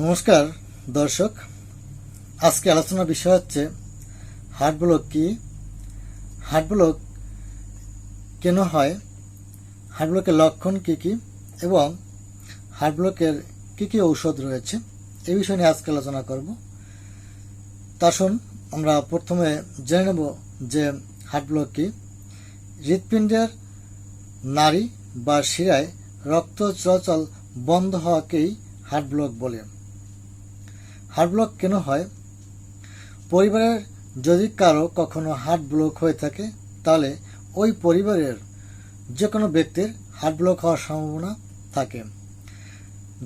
নমস্কার দর্শক, আজকে আলোচনার বিষয় হচ্ছে হার্ট ব্লক কি, হার্ট ব্লক কেন হয়, হার্ট ব্লকের লক্ষণ কি কি এবং হার্ট ব্লকের কি কি ঔষধ রয়েছে এই বিষয় নিয়ে আজকে আলোচনা করব। আসুন আমরা প্রথমে জেনে নেব যে হার্ট ব্লক কি। হৃৎপিণ্ডের নাড়ি বা শিরায় রক্ত চলাচল বন্ধ হওয়াকেই হার্ট ব্লক বলে। হার্ট ব্লক কেন হয়? পরিবারের যদি কারো কখনো হার্ট ব্লক হয়ে থাকে তাহলে ওই পরিবারের যে কোনো ব্যক্তির হার্ট ব্লক হওয়ার সম্ভাবনা থাকে।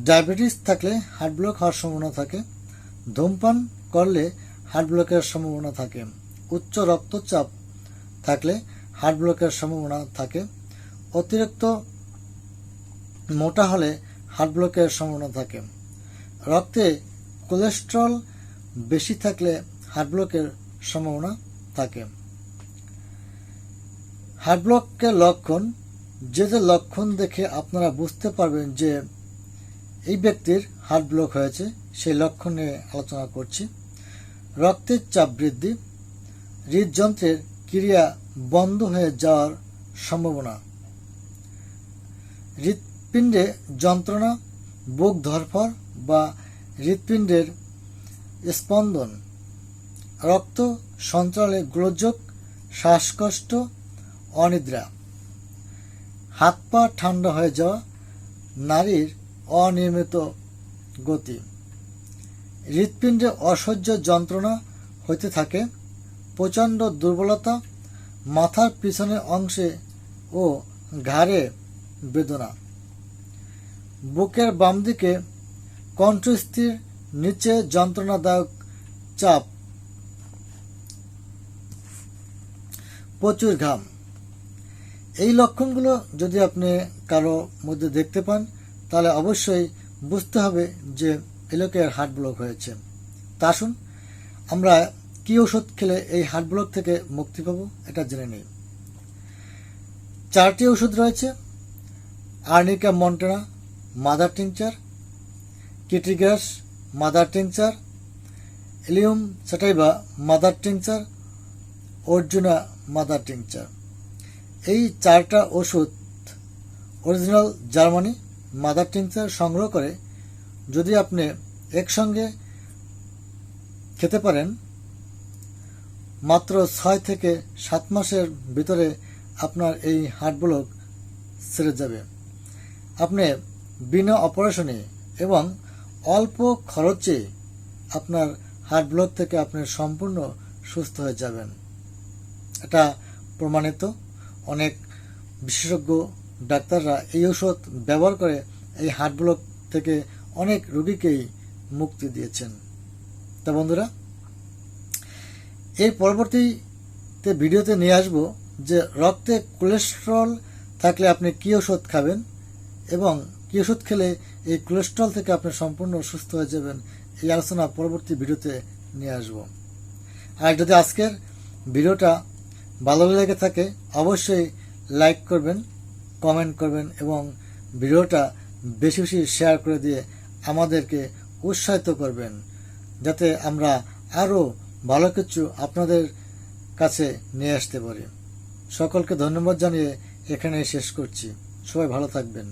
ডায়াবেটিস থাকলে হার্ট ব্লক হওয়ার সম্ভাবনা থাকে। ধূমপান করলে হার্ট ব্লকের সম্ভাবনা থাকে। উচ্চ রক্তচাপ থাকলে হার্ট ব্লকের সম্ভাবনা থাকে। অতিরিক্ত মোটা হলে হার্ট ব্লকের সম্ভাবনা থাকে। রক্তে কোলেস্টেরল বেশি থাকলে হার্ট ব্লকের সম্ভাবনা থাকে। হার্ট ব্লকের লক্ষণ, যে লক্ষণ দেখে আপনারা বুঝতে পারবেন যে এই ব্যক্তির হার্ট ব্লক হয়েছে সেই লক্ষণ নিয়ে আলোচনা করছি। রক্তের চাপ বৃদ্ধি, হৃদযন্ত্রের ক্রিয়া বন্ধ হয়ে যাওয়ার সম্ভাবনা, হৃৎপিণ্ডে যন্ত্রণা, বুক ধড়ফড় বা হৃৎপিণ্ডের স্পন্দন, রক্ত সঞ্চালনে গোলযোগ, শ্বাসকষ্ট, অনিদ্রা, হাত পা ঠান্ডা হয়ে যাওয়া, নাড়ির অনিয়মিত গতি, হৃৎপিণ্ডে অসহ্য যন্ত্রণা হতে থাকে, প্রচণ্ড দুর্বলতা, মাথার পিছনের অংশে ও ঘাড়ে বেদনা, বুকের বাম দিকে কণ্ঠস্থির, নিচে যন্ত্রণাদায়ক চাপ, প্রচুর ঘাম। এই লক্ষণগুলো যদি আপনি কারো মধ্যে দেখতে পান তাহলে অবশ্যই বুঝতে হবে যে এই লোকের হার্ট ব্লক হয়েছে। তা আসুন আমরা কি ওষুধ খেলে এই হার্ট ব্লক থেকে মুক্তি পাবো এটা জেনে নিই। 4টি ওষুধ রয়েছে: আর্নিকা মন্টেনা মাদার টিংচার, কিটিগ্রাস mother tincture, allium sativa mother tincture, Arjuna mother tincture. এই 4টা ওষুধ অরিজিনাল জার্মানি মাদার টিংচার সংগ্রহ করে যদি আপনি একসঙ্গে খেতে পারেন মাত্র 6 থেকে 7 মাসের ভিতরে আপনার এই হার্ট ব্লক সেরে যাবে। আপনি বিনা অপারেশনে এবং অল্প খরচে আপনার হার্ট ব্লক থেকে আপনি সম্পূর্ণ সুস্থ হয়ে যাবেন। এটা প্রমাণিত। অনেক বিশেষজ্ঞ ডাক্তাররা এই ওষুধ ব্যবহার করে এই হার্ট ব্লক থেকে অনেক রোগীকেই মুক্তি দিয়েছেন। তা বন্ধুরা, এই পরবর্তীতে ভিডিওতে নিয়ে আসব যে রক্তে কোলেস্টেরল থাকলে আপনি কী ওষুধ খাবেন এবং কী ওষুধ খেলে এই কোলেস্টেরল থেকে আপনি সম্পূর্ণ সুস্থ হয়ে যাবেন। এই আলোচনা পরবর্তী ভিডিওতে নিয়ে আসব। আর যদি আজকের ভিডিওটা ভালো লেগে থাকে অবশ্যই লাইক করবেন, কমেন্ট করবেন এবং ভিডিওটা বেশি বেশি শেয়ার করে দিয়ে আমাদেরকে উৎসাহিত করবেন যাতে আমরা আরও ভালো কিছু আপনাদের কাছে নিয়ে আসতে পারি। সকলকে ধন্যবাদ জানিয়ে এখানে শেষ করছি। সবাই ভালো থাকবেন।